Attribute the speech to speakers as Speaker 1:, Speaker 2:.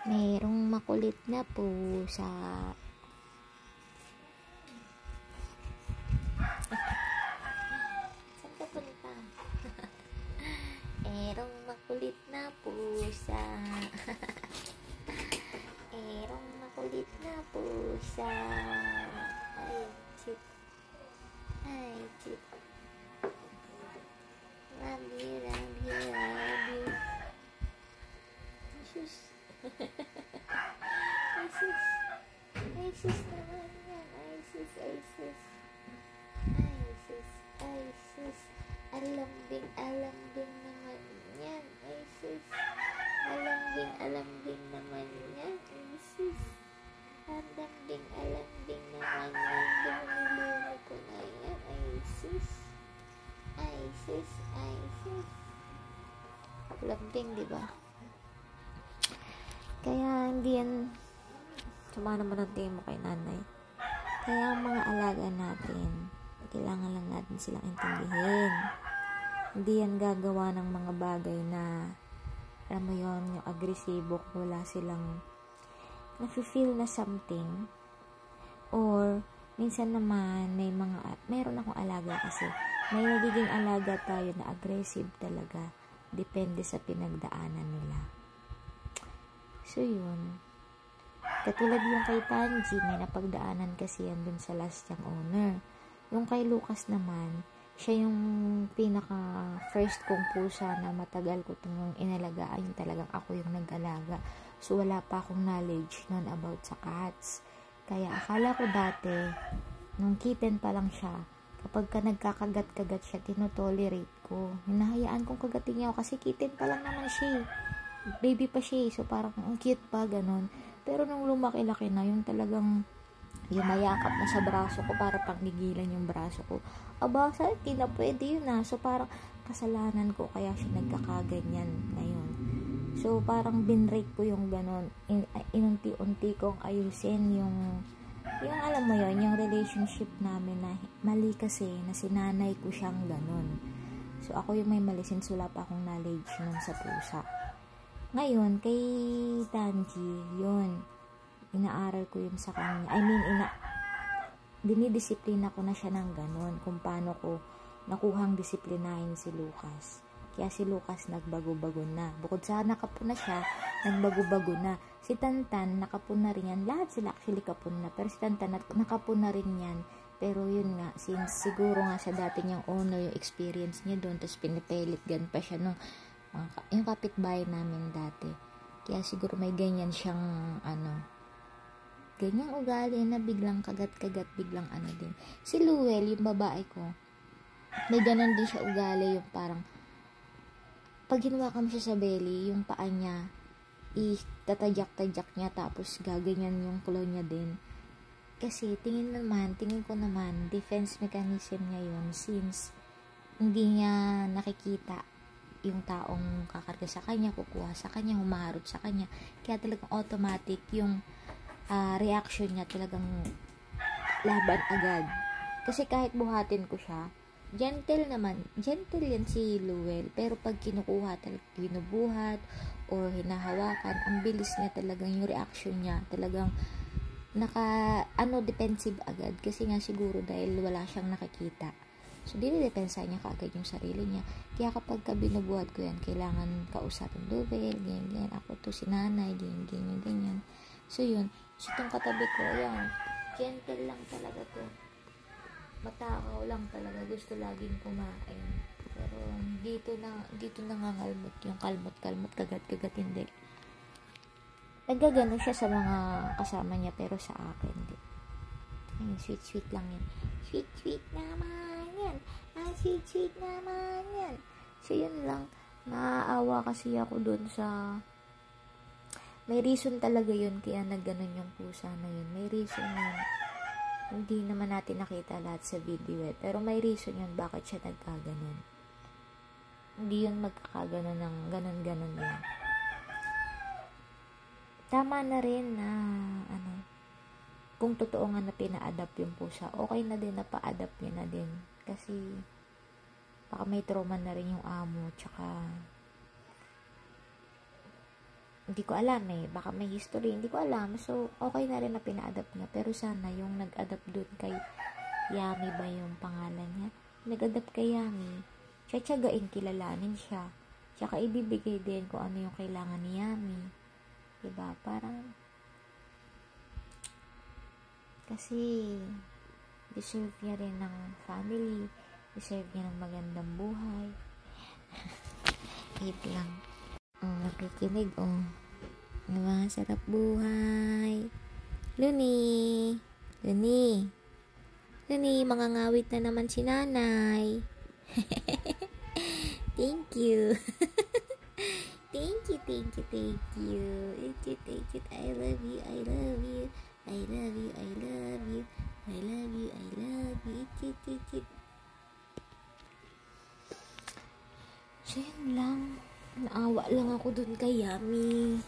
Speaker 1: Merong makulit na pusa. Saan ka punta? Merong makulit na pusa. Merong makulit na pusa. Ay, chip. Ay, chip. Love you, love you, love you. Sus. Isis. Isis naman yan. Isis, Isis. Isis, Isis. Alambing naman yan. Isis. Alambing naman yan. Isis. Alambing naman yan. Binulunod ko na yan. Isis. Isis, Isis. Lambing, diba? Kaya hindi yan sama naman ang tingin mo kay nanay. Kaya ang mga alaga natin, kailangan lang natin silang intindihin. Hindi yan gagawa ng mga bagay na alam mo yun, yung agresibo kung wala silang nafe-feel na something. Or minsan naman meron akong alaga kasi may nagiging alaga tayo na aggressive talaga, depende sa pinagdaanan nila. So yun, katulad yung kay Tanji, may napagdaanan kasi yan dun sa last yung owner. Yung kay Lucas naman, siya yung pinaka first kong pusa na matagal ko itong inalagaan, yung talagang ako yung nag-alaga. So wala pa akong knowledge nun about sa cats. Kaya akala ko dati, nung kitten pa lang siya, kapag ka nagkakagat-kagat siya, tinotolerate ko. Hinahayaan kong kagatin niya ako kasi kitten pa lang naman siya. Baby pa siya, so parang ang cute pa, ganun. Pero nung lumaki-laki na, yung talagang yung mayakap na sa braso ko para pagnigilan yung braso ko. Aba, sa akin na pwede yun na. So parang kasalanan ko, kaya siya nagkakaganyan ngayon. So parang binrake ko yung ganun. Inunti-unti kong ayusin yung alam mo yun, yung relationship namin na mali kasi na sinanay ko siyang ganun. So ako yung may mali since wala pa akong knowledge nun sa pusa. Ngayon, kay Tanji, yun, inaaral ko yun sa kanya. Dinidisiplina ko na siya ng ganun, kung paano ko nakuhang disiplinahin si Lucas. Kaya si Lucas nagbago-bago na. Bukod sa nakapuna siya, nagbago-bago na. Si Tantan, nakapuna rin yan. Lahat sila actually kapuna. Pero si Tantan, nakapuna rin yan. Pero yun nga, since siguro nga sa dati niyang owner, yung experience niya doon, tapos pinipilit gan pa siya nung yung kapitbahay namin dati. Kaya siguro may ganyan siyang ganyang ugali na biglang kagat-kagat, biglang din. Si Luel, yung babae ko, may ganon din siya ugali, yung parang pag hinawakan mo siya sa belly, yung paa niya itatadyak-tadyak niya, tapos gaganyan yung kulo niya din. Kasi tingin ko naman defense mechanism niya yun, since hindi niya nakikita yung taong kakarga sa kanya, kukuha sa kanya, humaharot sa kanya. Kaya talagang automatic yung reaction niya, talagang laban agad. Kasi kahit buhatin ko siya, gentle yan si Luel. Pero pag kinukuha, talagang binubuhat or hinahawakan, ang bilis niya talagang yung reaction niya. Talagang defensive agad. Kasi nga siguro dahil wala siyang nakikita. So, dinidepensa niya kaagad yung sarili niya. Kaya kapag binubuhat ko yan, kailangan kausapin Luel, ganyan. Ako to si nanay, ganyan. So, yun. So, itong katabi ko, yan. Gentle lang talaga to. Matakaw lang talaga. Gusto laging kumain. Pero, dito nangangalmot. Yung kalmot, kagat-kagat, hindi. Nagagano siya sa mga kasama niya, pero sa akin, hindi. Ayun, sweet lang yan. Sweet naman yan. Sweet naman yan. So, yun lang. Naaawa kasi ako dun sa may reason talaga yun kaya nagganon yung pusa na yun. May reason yun. Hindi naman natin nakita lahat sa video pero may reason yun bakit siya nagkaganon. Hindi yun magkakaganon ng ganon-ganon lang. Tama na rin na kung totoo nga na pina-adapt yung pusa, okay na din na pa-adapt niya na din. Kasi baka may trauma na rin yung amo, tsaka Hindi ko alam eh. Baka may history. Hindi ko alam. So, okay na rin na pina-adapt niya. Pero sana yung nag-adapt dun kay Yami ba yung pangalan niya? Nag-adapt kay Yami. Tiyagain kilalanin siya. Tsaka ibibigay din kung ano yung kailangan ni Yami. Diba? Parang kasi deserve niya rin ng family. Deserve niya ng magandang buhay. Wait lang. Nakikinig, Diba? Sarap buhay. Luni, mangangawit na naman si nanay. Thank you. Thank you. I love you. So, yun lang. Naawa lang ako dun kay Yami.